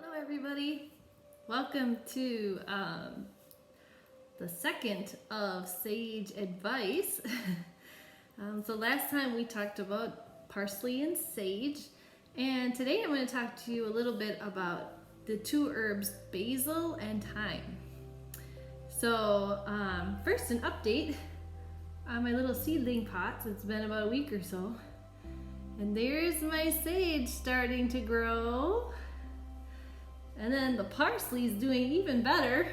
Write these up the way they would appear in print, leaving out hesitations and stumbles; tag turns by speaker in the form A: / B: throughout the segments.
A: Hello everybody, welcome to the second of Sage Advice. So last time we talked about parsley and sage, and today I'm going to talk to you a little bit about the two herbs basil and thyme. So first an update on my little seedling pots. It's been about a week or so, and there's my sage starting to grow. And then the parsley is doing even better.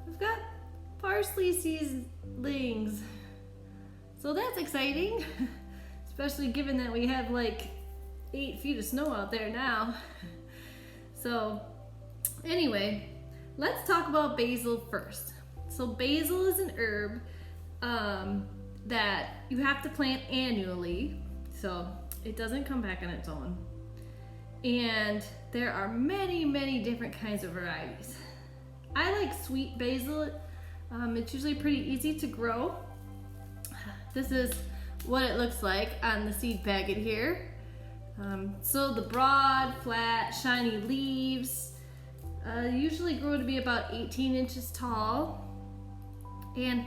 A: We've got parsley seedlings. So that's exciting, especially given that we have like 8 feet of snow out there now. So anyway, let's talk about basil first. So basil is an herb that you have to plant annually. So it doesn't come back on its own. And there are many different kinds of varieties. I like sweet basil. It's usually pretty easy to grow. This is what it looks like on the seed packet here. So the broad, flat, shiny leaves usually grow to be about 18 inches tall. And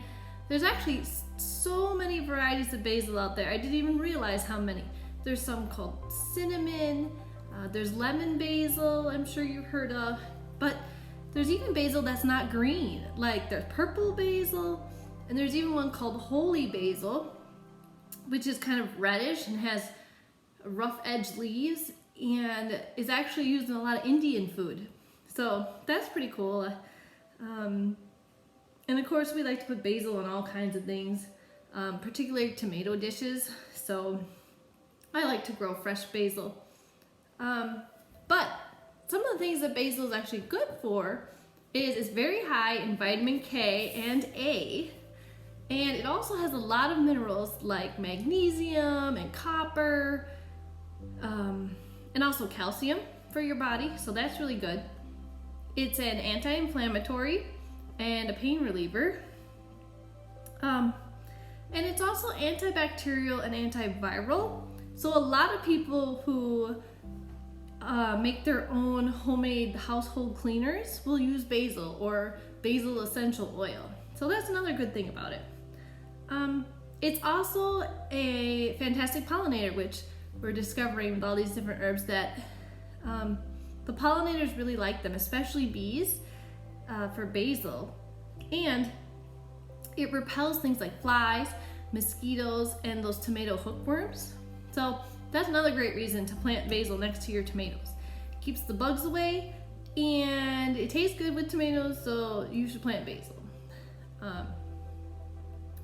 A: there's actually so many varieties of basil out there. I didn't even realize how many. There's some called cinnamon. There's lemon basil, I'm sure you've heard of, but there's even basil that's not green. Like there's purple basil, and there's even one called holy basil, which is kind of reddish and has rough edged leaves and is actually used in a lot of Indian food. So that's pretty cool. And of course we like to put basil on all kinds of things, particularly tomato dishes. So I like to grow fresh basil. But some of the things that basil is actually good for is it's very high in vitamin K and A, and it also has a lot of minerals like magnesium and copper, and also calcium for your body, so that's really good. It's an anti-inflammatory and a pain reliever, and it's also antibacterial and antiviral. So a lot of people who make their own homemade household cleaners will use basil or basil essential oil. So that's another good thing about it. It's also a fantastic pollinator, which we're discovering with all these different herbs that the pollinators really like them, especially bees, for basil. And it repels things like flies, mosquitoes, and those tomato hookworms. So that's another great reason to plant basil next to your tomatoes. It keeps the bugs away, and it tastes good with tomatoes, so you should plant basil.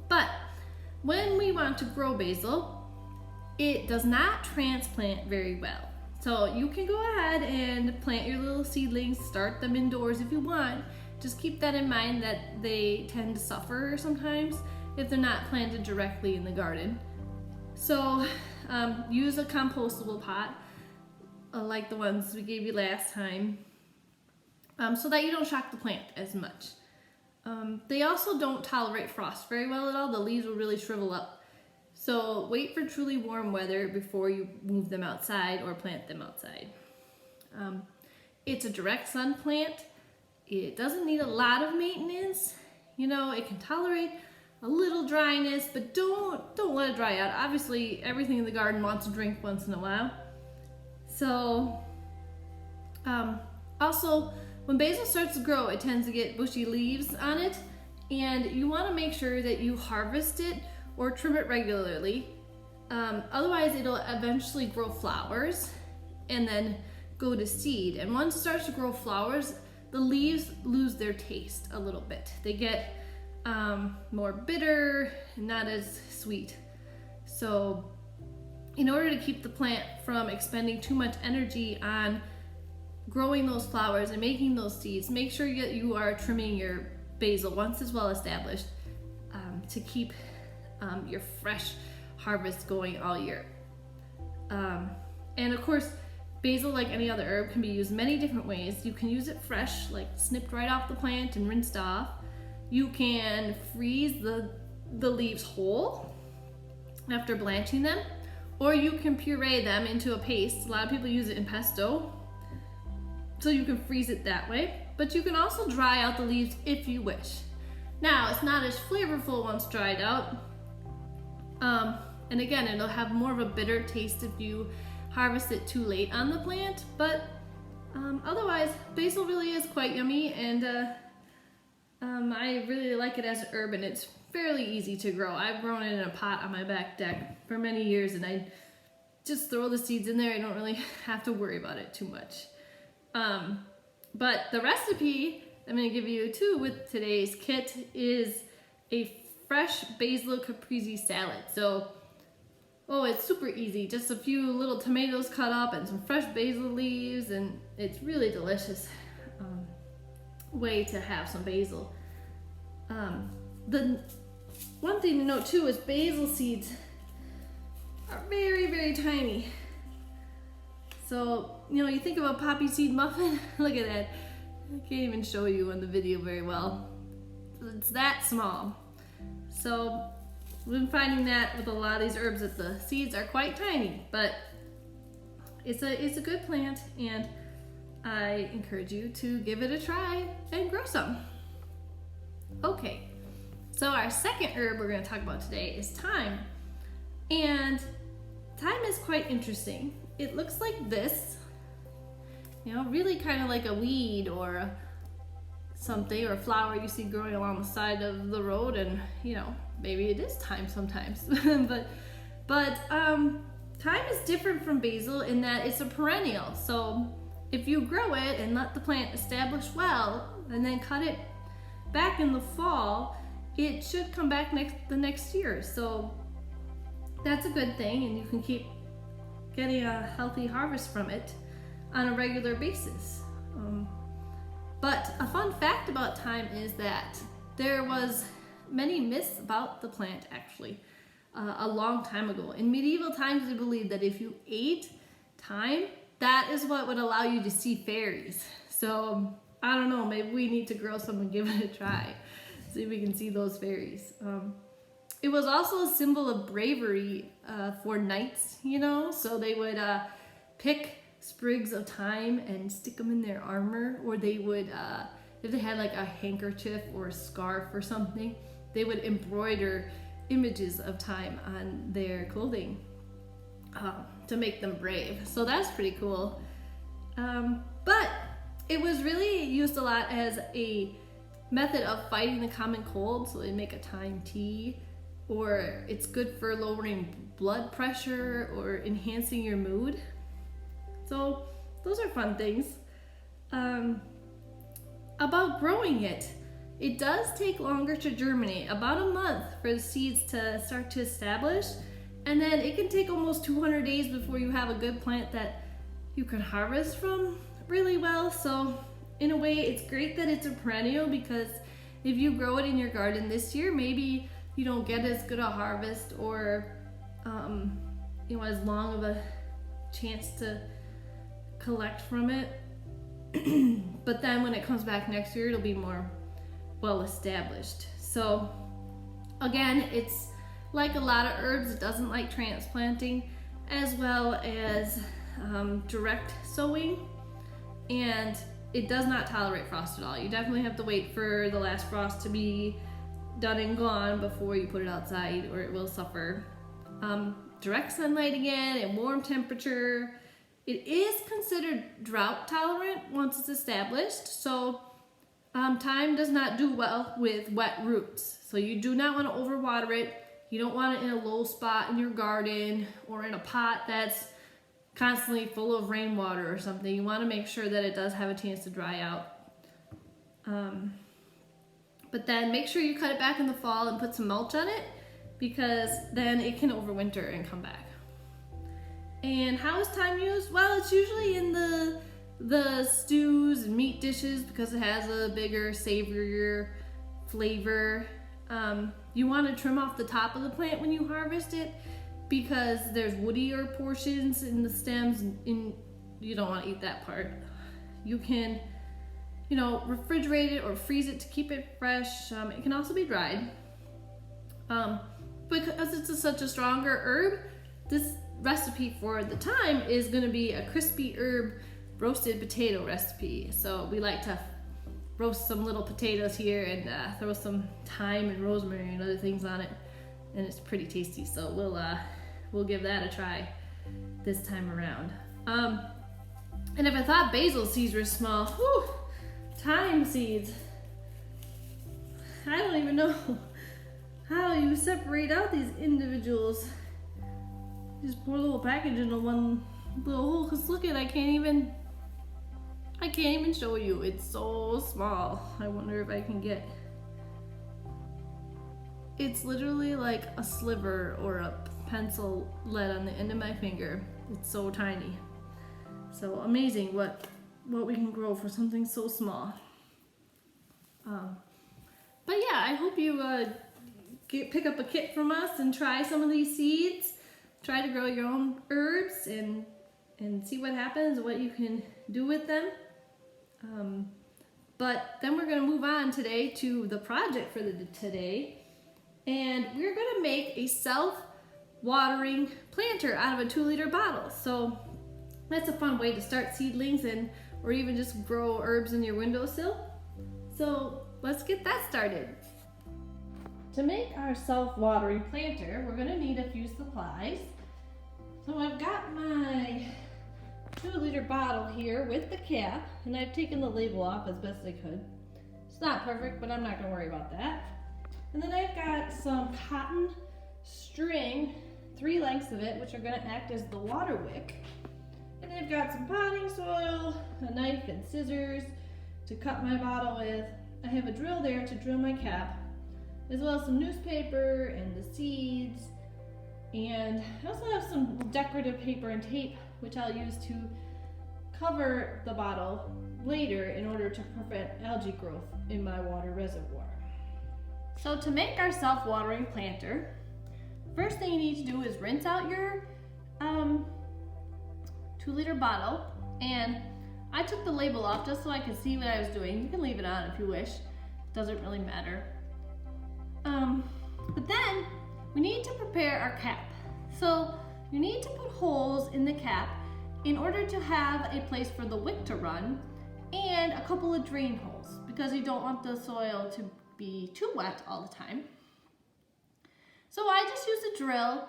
A: But when we want to grow basil, it does not transplant very well. So you can go ahead and plant your little seedlings, start them indoors if you want. Just keep that in mind that they tend to suffer sometimes if they're not planted directly in the garden. So use a compostable pot like the ones we gave you last time, so that you don't shock the plant as much. They also don't tolerate frost very well at all. The leaves will really shrivel up. So wait for truly warm weather before you move them outside or plant them outside. It's a direct sun plant. It doesn't need a lot of maintenance. You know, it can tolerate a little dryness, but don't let it dry out. Obviously, everything in the garden wants to drink once in a while. So, also, when basil starts to grow, it tends to get bushy leaves on it, and you want to make sure that you harvest it or trim it regularly. Otherwise, it'll eventually grow flowers and then go to seed. And once it starts to grow flowers, the leaves lose their taste a little bit. They get more bitter, not as sweet. So in order to keep the plant from expending too much energy on growing those flowers and making those seeds, make sure that you are trimming your basil once it's well established, to keep your fresh harvest going all year. And of course, basil, like any other herb, can be used many different ways. You can use it fresh, like snipped right off the plant and rinsed off. You can freeze the leaves whole after blanching them, or you can puree them into a paste. A lot of people use it in pesto. so you can freeze it that way, but you can also dry out the leaves if you wish. Now, it's not as flavorful once dried out, and again, it'll have more of a bitter taste if you harvest it too late on the plant, but otherwise, basil really is quite yummy, and I really like it as an herb, and it's fairly easy to grow. I've grown it in a pot on my back deck for many years, and I just throw the seeds in there. I don't really have to worry about it too much. But the recipe I'm going to give you too with today's kit is a fresh basil caprese salad. So, it's super easy. Just a few little tomatoes cut up and some fresh basil leaves, and it's really delicious way to have some basil. The one thing to note too is basil seeds are very, very tiny. So, you think of a poppy seed muffin, look at that. I can't even show you in the video very well. It's that small. So, we've been finding that with a lot of these herbs that the seeds are quite tiny, but it's a good plant, and I encourage you to give it a try and grow some. Okay, so our second herb we're going to talk about today is thyme. And thyme is quite interesting. It looks like this, really kind of like a weed or something, or a flower you see growing along the side of the road, and maybe it is thyme sometimes. but thyme is different from basil in that it's a perennial. So if you grow it and let the plant establish well, and then cut it back in the fall, it should come back the next year. So that's a good thing, and you can keep getting a healthy harvest from it on a regular basis. But a fun fact about thyme is that there was many myths about the plant actually a long time ago. In medieval times, they believed that if you ate thyme, that is what would allow you to see fairies. So I don't know, maybe we need to grow some and give it a try, see if we can see those fairies. It was also a symbol of bravery for knights, so they would pick sprigs of thyme and stick them in their armor, or they would, if they had like a handkerchief or a scarf or something, they would embroider images of thyme on their clothing to make them brave. So that's pretty cool. But it was really used a lot as a method of fighting the common cold, so they make a thyme tea, or it's good for lowering blood pressure or enhancing your mood. So those are fun things. About growing it, it does take longer to germinate, about a month for the seeds to start to establish, and then it can take almost 200 days before you have a good plant that you can harvest from really well. So in a way, it's great that it's a perennial, because if you grow it in your garden this year, maybe you don't get as good a harvest, or as long of a chance to collect from it. But then when it comes back next year, it'll be more well established. So again, it's like a lot of herbs, it doesn't like transplanting, as well as direct sowing, and it does not tolerate frost at all. You definitely have to wait for the last frost to be done and gone before you put it outside, or it will suffer direct sunlight again and warm temperature. It is considered drought tolerant once it's established, so thyme does not do well with wet roots. So you do not want to overwater it. You don't want it in a low spot in your garden or in a pot that's constantly full of rainwater or something. You want to make sure that it does have a chance to dry out. But then make sure you cut it back in the fall and put some mulch on it, because then it can overwinter and come back. And how is thyme used? Well, it's usually in the stews and meat dishes, because it has a bigger, savorier flavor. You want to trim off the top of the plant when you harvest it, because there's woodier portions in the stems, and you don't want to eat that part. You can, refrigerate it or freeze it to keep it fresh. It can also be dried. Because it's such a stronger herb, this recipe for the thyme is going to be a crispy herb roasted potato recipe. So we like to roast some little potatoes here and throw some thyme and rosemary and other things on it, and it's pretty tasty. So we'll give that a try this time around. And if I thought basil seeds were small, whew, thyme seeds. I don't even know how you separate out these individuals. Just pour a little package into one little hole. Cause look at, I can't even show you. It's so small. I wonder if I can get. It's literally like a sliver or a pencil lead on the end of my finger. It's so tiny. So amazing what we can grow for something so small. But yeah, I hope you pick up a kit from us and try some of these seeds. Try to grow your own herbs and see what happens, what you can do with them. But then we're going to move on today to the project for today. And we're going to make a self-watering planter out of a 2-liter bottle. So that's a fun way to start seedlings or even just grow herbs in your windowsill. So let's get that started. To make our self-watering planter, we're going to need a few supplies. So I've got my 2-liter bottle here with the cap, and I've taken the label off as best I could. It's not perfect, but I'm not going to worry about that. And then I've got some cotton string, 3 lengths of it, which are going to act as the water wick. And I've got some potting soil, a knife and scissors to cut my bottle with. I have a drill there to drill my cap, as well as some newspaper and the seeds. And I also have some decorative paper and tape, which I'll use to cover the bottle later in order to prevent algae growth in my water reservoir. So to make our self-watering planter, first thing you need to do is rinse out your 2-liter bottle. And I took the label off just so I could see what I was doing. You can leave it on if you wish. Doesn't really matter. But then we need to prepare our cap. So you need to put holes in the cap in order to have a place for the wick to run and a couple of drain holes because you don't want the soil to be too wet all the time. So I just used a drill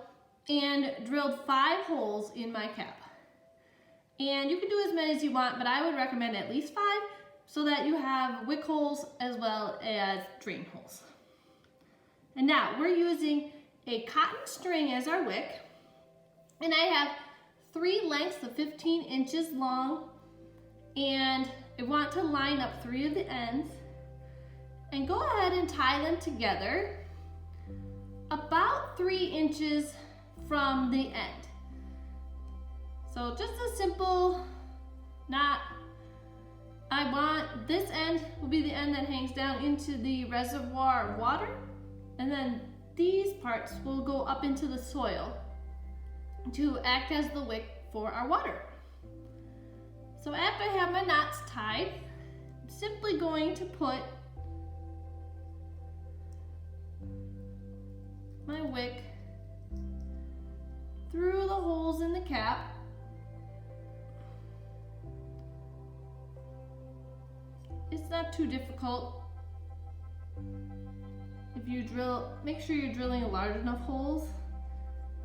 A: and drilled 5 holes in my cap. And you can do as many as you want, but I would recommend at least 5 so that you have wick holes as well as drain holes. And now we're using a cotton string as our wick, and I have 3 lengths of 15 inches long, and I want to line up 3 of the ends and go ahead and tie them together about 3 inches from the end. So just a simple knot. I want this end will be the end that hangs down into the reservoir of water, and then these parts will go up into the soil to act as the wick for our water. So after I have my knots tied, I'm simply going to put my wick through the holes in the cap. It's not too difficult. If you drill, make sure you're drilling large enough holes.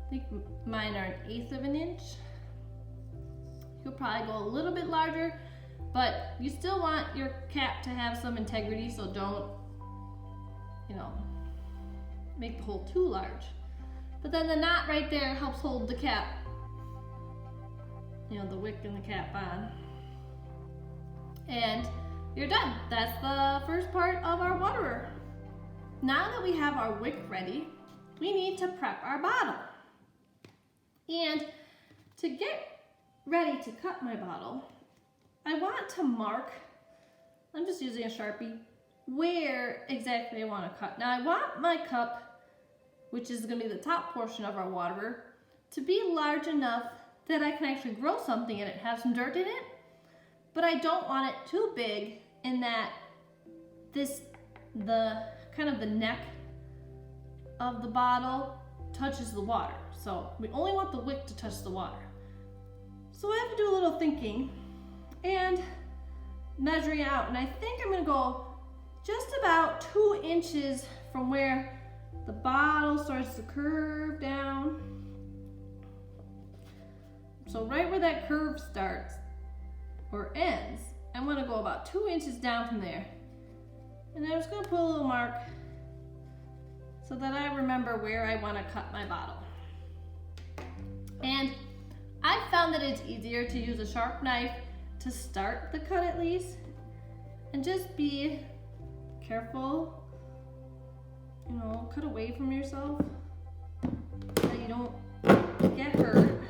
A: I think mine are 1/8 of an inch. You'll probably go a little bit larger, but you still want your cap to have some integrity, so don't, make the hole too large. But then the knot right there helps hold the cap, the wick and the cap on. And you're done. That's the first part of our waterer. Now that we have our wick ready, we need to prep our bottle. And to get ready to cut my bottle, I want to mark, I'm just using a Sharpie, where exactly I want to cut. Now I want my cup, which is going to be the top portion of our waterer, to be large enough that I can actually grow something in it, have some dirt in it, but I don't want it too big in that the neck of the bottle touches the water. So we only want the wick to touch the water. So I have to do a little thinking, and measuring out. And I think I'm gonna go just about 2 inches from where the bottle starts to curve down. So right where that curve starts or ends, I'm gonna go about 2 inches down from there. And I'm just gonna put a little mark so that I remember where I wanna cut my bottle. And I've found that it's easier to use a sharp knife to start the cut at least. And just be careful, you know, cut away from yourself so you don't get hurt.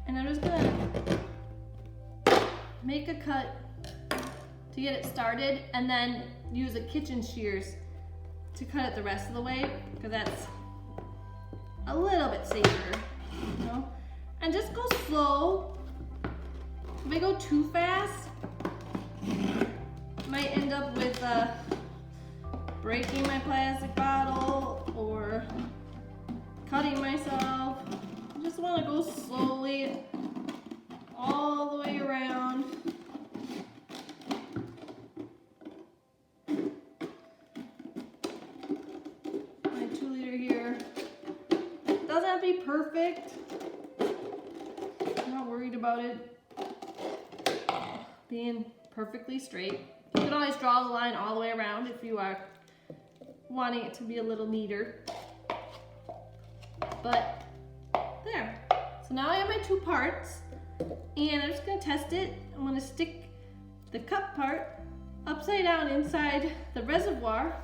A: And I'm just gonna make a cut to get it started and then use a kitchen shears to cut it the rest of the way, because that's a little bit safer, you know? And just go slow. If I go too fast, I might end up with breaking my plastic bottle or cutting myself. I just want to go slowly all the way around. My 2 liter here. Doesn't have to be perfect. I'm not worried about it being perfectly straight. You can always draw the line all the way around if you are wanting it to be a little neater. But there. So now I have my 2 parts, and I'm just gonna test it. I'm gonna stick the cup part upside down inside the reservoir.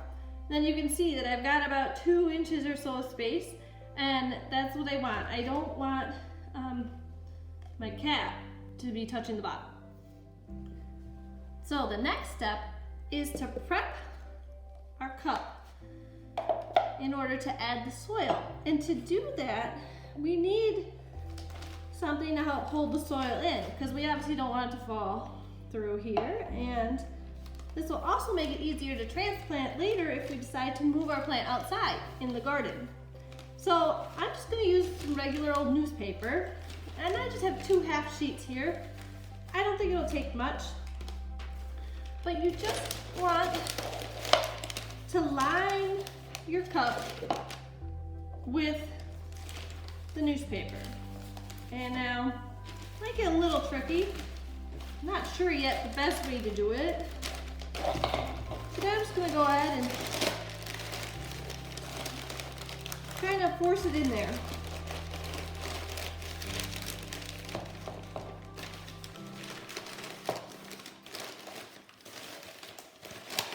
A: Then you can see that I've got about 2 inches or so of space, and that's what I want. I don't want my cap to be touching the bottom. So the next step is to prep our cup in order to add the soil. And to do that, we need something to help hold the soil in, because we obviously don't want it to fall through here. And this will also make it easier to transplant later if we decide to move our plant outside in the garden. So I'm just gonna use some regular old newspaper, and I just have 2 half sheets here. I don't think it'll take much, but you just want to line your cup with the newspaper. And now, might get a little tricky. I'm not sure yet the best way to do it. So I'm just gonna go ahead and kind of force it in there.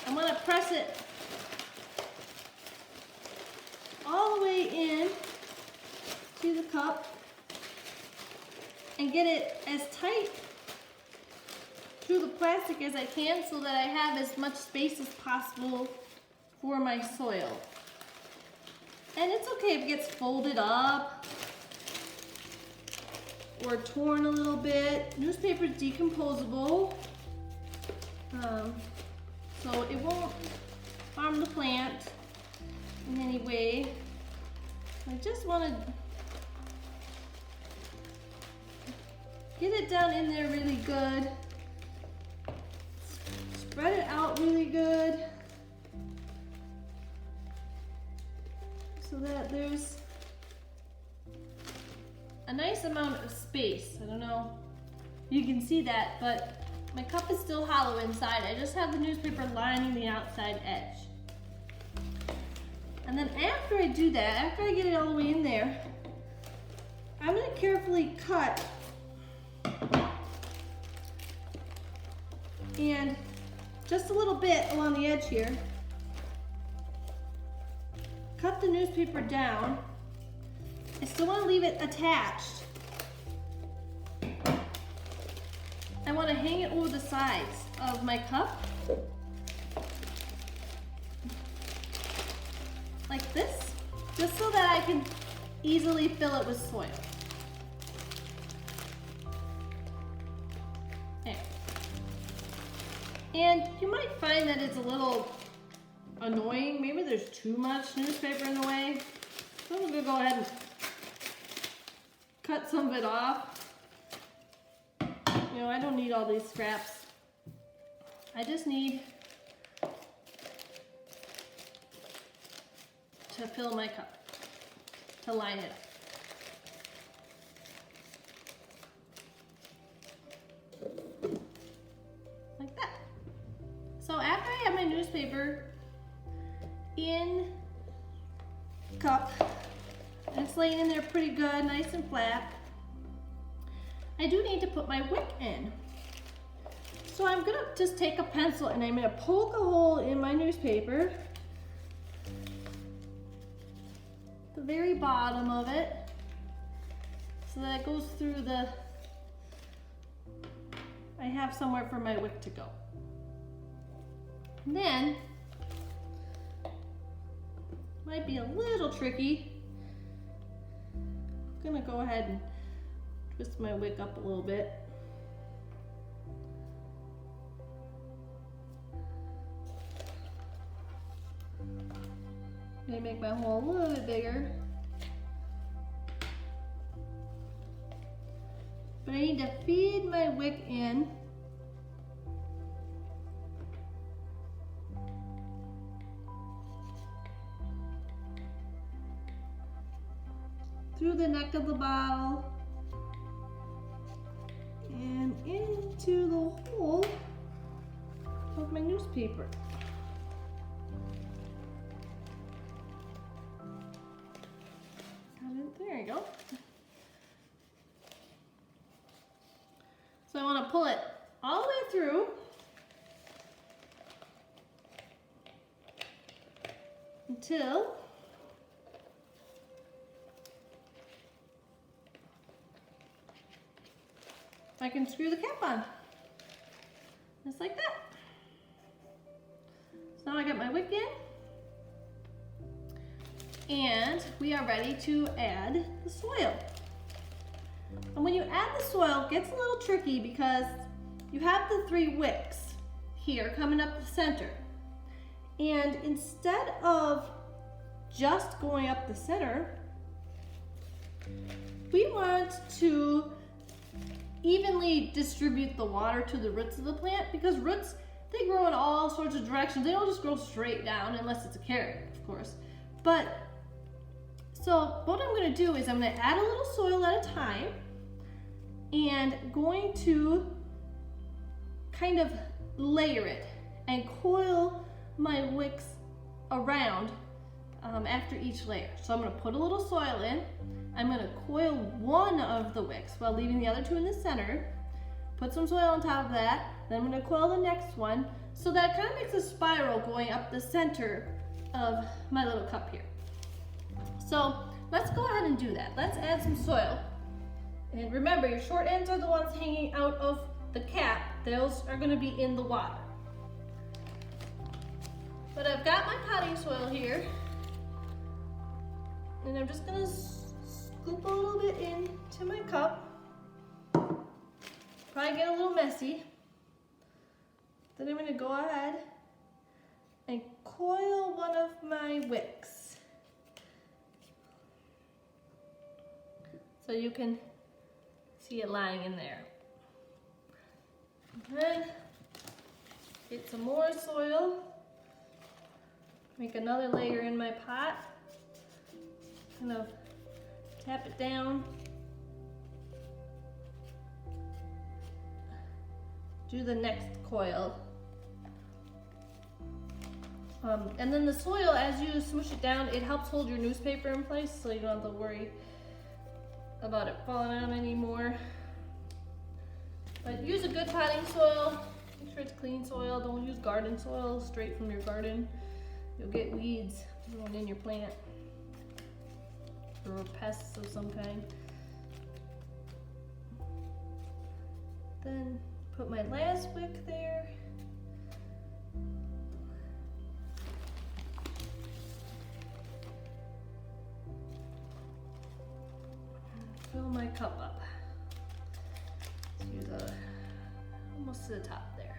A: I'm gonna press it all the way in to the cup and get it as tight through the plastic as I can so that I have as much space as possible for my soil. And it's okay if it gets folded up or torn a little bit. Newspaper is decomposable, so it won't harm the plant in any way. I just want to get it down in there really good. Spread it out really good so that there's a nice amount of space. I don't know if you can see that, but my cup is still hollow inside. I just have the newspaper lining the outside edge. And then after I do that, after I get it all the way in there, I'm going to carefully cut and just a little bit along the edge here. Cut the newspaper down. I still want to leave it attached. I want to hang it over the sides of my cup, like this, just so that I can easily fill it with soil. There. And you might find that it's a little annoying. Maybe there's too much newspaper in the way. So I'm gonna go ahead and cut some of it off. You know, I don't need all these scraps. I just need to fill my cup, to line it up. Like that. So after I have my newspaper in cup, and it's laying in there pretty good, nice and flat, I do need to put my wick in. So I'm gonna just take a pencil and I'm gonna poke a hole in my newspaper, the very bottom of it, so that it goes through the, I have somewhere for my wick to go. And then, might be a little tricky, I'm gonna go ahead and twist my wick up a little bit. Maybe make my hole a little bit bigger. But I need to feed my wick in. Through the neck of the bottle and into the hole of my newspaper. There you go. So I want to pull it all the way through until I can screw the cap on, just like that. So now I got my wick in, and we are ready to add the soil. And when you add the soil, it gets a little tricky because you have the 3 wicks here coming up the center. And instead of just going up the center, we want to evenly distribute the water to the roots of the plant, because roots, they grow in all sorts of directions. They don't just grow straight down, unless it's a carrot, of course. But so what I'm going to do is I'm going to add a little soil at a time, and going to kind of layer it and coil my wicks around after each layer. So I'm going to put a little soil in. I'm going to coil one of the wicks while leaving the other 2 in the center. Put some soil on top of that. Then I'm going to coil the next one. So that kind of makes a spiral going up the center of my little cup here. So let's go ahead and do that. Let's add some soil. And remember, your short ends are the ones hanging out of the cap. Those are going to be in the water. But I've got my potting soil here. And I'm just going to scoop a little bit into my cup. Probably get a little messy. Then I'm going to go ahead and coil one of my wicks. So you can see it lying in there. And then get some more soil. Make another layer in my pot. Kind of tap it down. Do the next coil. And then the soil, as you smush it down, it helps hold your newspaper in place, so you don't have to worry about it falling out anymore. But use a good potting soil. Make sure it's clean soil. Don't use garden soil straight from your garden. You'll get weeds growing in your plant, or pests of some kind. Then put my last wick there. Fill my cup up to the, almost to the top there.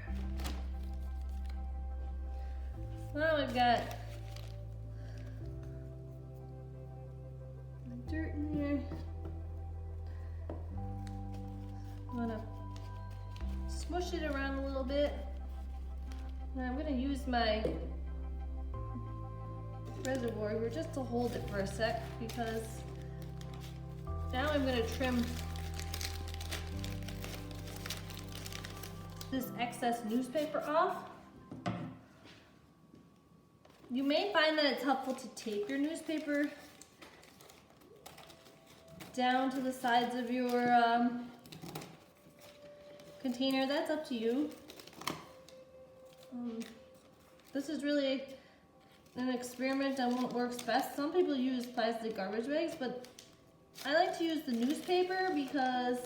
A: Now I've got the dirt in there. I'm gonna smush it around a little bit. And I'm gonna use my reservoir here just to hold it for a sec, because now I'm gonna trim this excess newspaper off. You may find that it's helpful to tape your newspaper down to the sides of your container. That's up to you. This is really an experiment on what works best. Some people use plastic garbage bags, but I like to use the newspaper because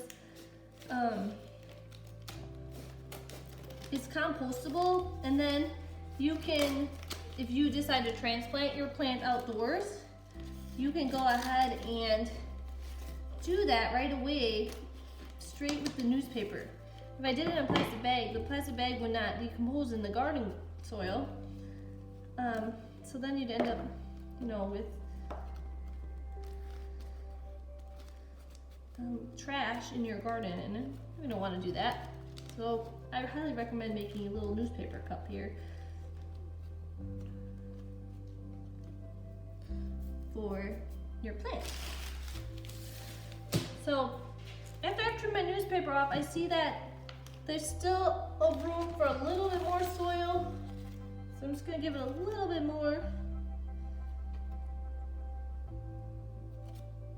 A: it's compostable, and then you can, if you decide to transplant your plant outdoors, you can go ahead and do that right away, straight with the newspaper. If I did it in a plastic bag, the plastic bag would not decompose in the garden soil. So then you'd end up, you know, with trash in your garden, and we don't want to do that. So I highly recommend making a little newspaper cup here for your plant. So after I've trimmed my newspaper off, I see that there's still a room for a little bit more soil. So I'm just gonna give it a little bit more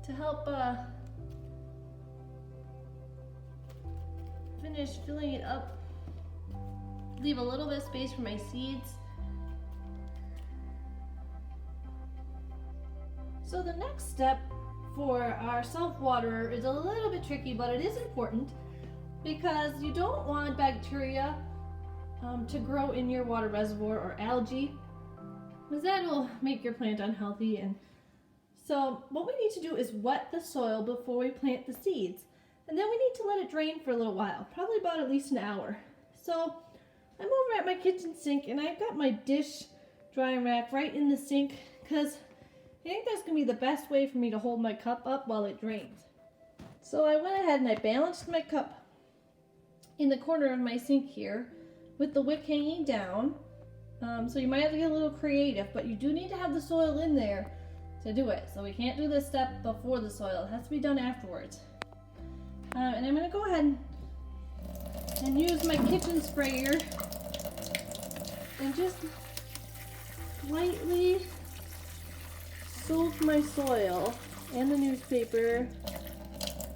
A: to help finish filling it up. Leave a little bit of space for my seeds. So the next step for our self-waterer is a little bit tricky, but it is important, because you don't want bacteria to grow in your water reservoir, or algae, because that will make your plant unhealthy. And so what we need to do is wet the soil before we plant the seeds, and then we need to let it drain for a little while, probably about at least an hour. So I'm over at my kitchen sink, and I've got my dish drying rack right in the sink, because I think that's going to be the best way for me to hold my cup up while it drains. So I went ahead and I balanced my cup in the corner of my sink here with the wick hanging down. So you might have to get a little creative, but you do need to have the soil in there to do it. So we can't do this step before the soil. It has to be done afterwards. And I'm going to go ahead and use my kitchen sprayer and just lightly soak my soil and the newspaper.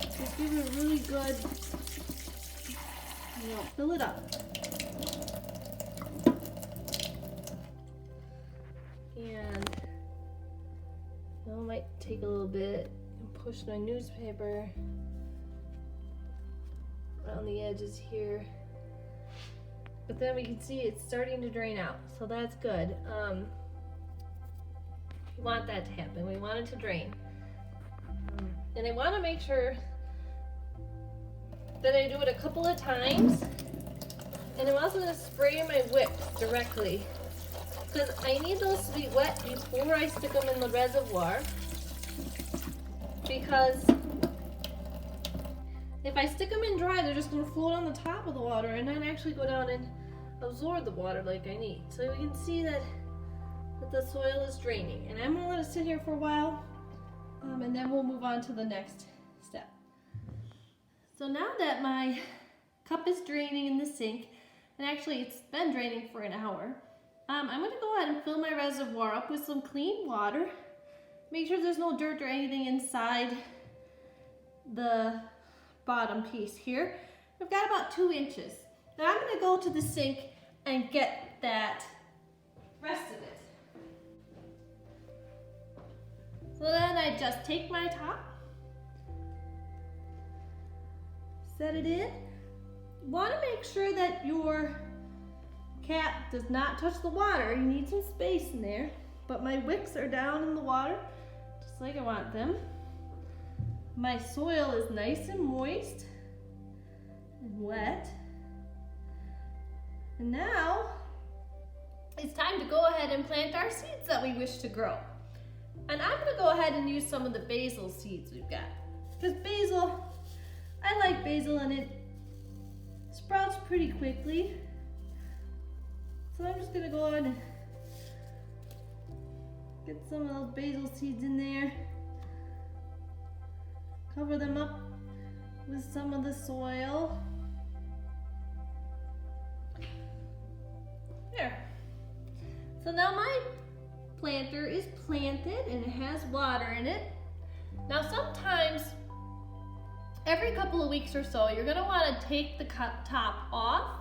A: Just give it a really good, fill it up. And I might take a little bit and push my newspaper around the edges here. But then we can see it's starting to drain out, so that's good. We want that to happen. We want it to drain. And I want to make sure that I do it a couple of times. And I'm also going to spray my wicks directly, because I need those to be wet before I stick them in the reservoir. Because if I stick them in dry, they're just going to float on the top of the water and not actually go down and absorb the water like I need. So we can see that the soil is draining, and I'm going to let it sit here for a while, and then we'll move on to the next step. So now that my cup is draining in the sink, and actually it's been draining for an hour, I'm going to go ahead and fill my reservoir up with some clean water. Make sure there's no dirt or anything inside the bottom piece here. I've got about 2 inches. Now I'm going to go to the sink and get that rest of it. So then I just take my top, set it in. You want to make sure that your cap does not touch the water. You need some space in there, but my wicks are down in the water, just like I want them. My soil is nice and moist and wet. And now it's time to go ahead and plant our seeds that we wish to grow. And I'm going to go ahead and use some of the basil seeds we've got. Because basil, I like basil, and it sprouts pretty quickly. So I'm just gonna go on and get some of those basil seeds in there. Cover them up with some of the soil. There. So now my planter is planted and it has water in it. Now sometimes, every couple of weeks or so, you're gonna wanna take the top off,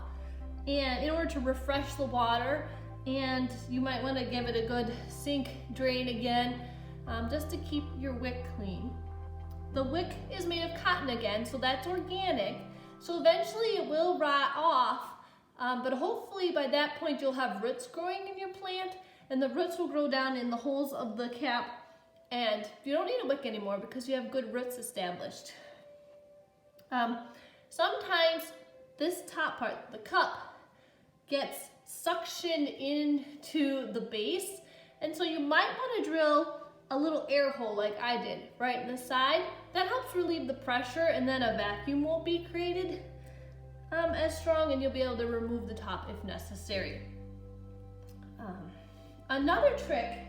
A: and in order to refresh the water, and you might wanna give it a good sink drain again, just to keep your wick clean. The wick is made of cotton again, so that's organic. So eventually it will rot off, but hopefully by that point you'll have roots growing in your plant, and the roots will grow down in the holes of the cap, and you don't need a wick anymore because you have good roots established. Sometimes this top part, the cup, gets suctioned into the base, and so you might want to drill a little air hole like I did right in the side. That helps relieve the pressure, and then a vacuum won't be created as strong, and you'll be able to remove the top if necessary. Another trick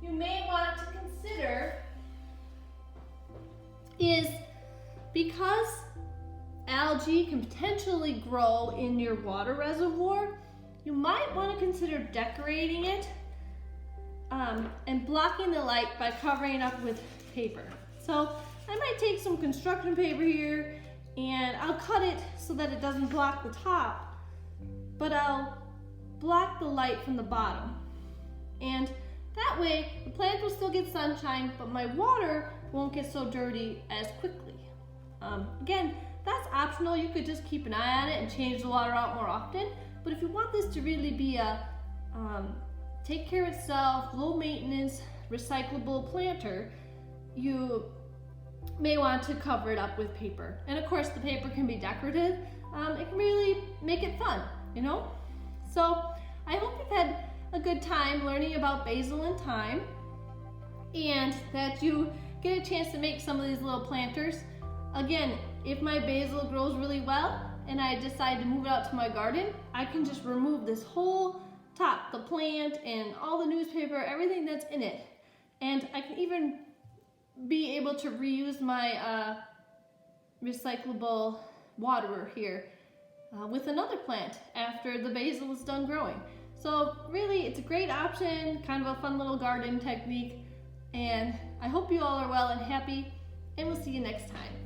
A: you may want to consider is, because algae can potentially grow in your water reservoir, you might want to consider decorating it and blocking the light by covering it up with paper. So I might take some construction paper here and I'll cut it so that it doesn't block the top, but I'll block the light from the bottom. And that way the plant will still get sunshine, but my water won't get so dirty as quickly. Again, that's optional. You could just keep an eye on it and change the water out more often. But if you want this to really be a take care of itself, low maintenance, recyclable planter, you may want to cover it up with paper. And of course the paper can be decorative. It can really make it fun, you know? So I hope you've had a good time learning about basil and thyme, and that you get a chance to make some of these little planters. Again, if my basil grows really well and I decide to move it out to my garden, I can just remove this whole top, the plant and all the newspaper, everything that's in it. And I can even be able to reuse my recyclable waterer here with another plant after the basil is done growing. So really, it's a great option, kind of a fun little garden technique, and I hope you all are well and happy, and we'll see you next time.